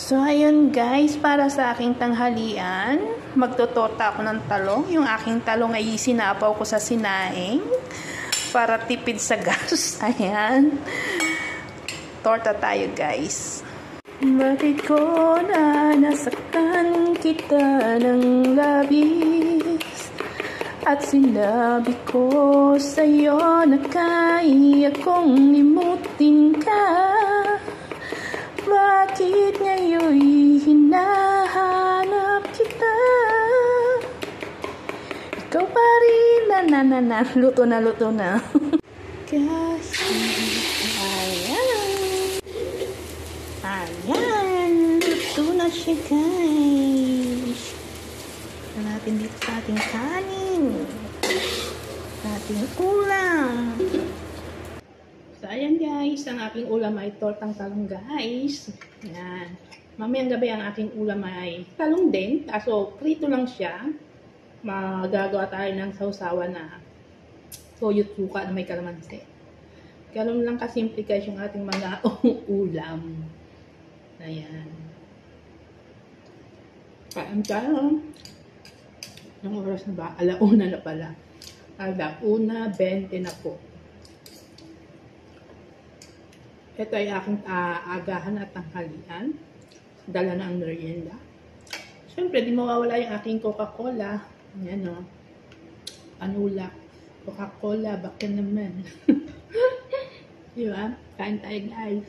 So, ayun guys, para sa aking tanghalian, magtutota ako ng talong. Yung aking talong ay sinapaw ko sa sinaing para tipid sa gas. Ayan. Torta tayo guys. Bakit ko na nasaktan kita ng labis at sinabi ko sa'yo na kaya kong limutin ka? Bakit ngayon'y hinahanap kita? Ikaw pa rin na. Luto na. Kasi ayan, luto na siya guys. Ito natin dito sa ating kanin, sa ating ulam. So, ayan guys, ang aking ulam ay tortang talong guys. Ayan. Mamayang gabi ang aking ulam ay talong din. Kaso, prito lang siya. Magagawa tayo ng sausawan na toyo suka na may kalamansi. Ganun lang kasimple guys yung ating mga ulam. Ayan. Kain tayo. Ang oras na ba? 1:00 na pala. 1:20 na po. Ito ay aking agahan at tanghalian. Dala na ang merienda. Siyempre, di mawawala yung aking Coca-Cola. Ayan o. Panula. Coca-Cola, baka naman. Diba? Kain tayo guys.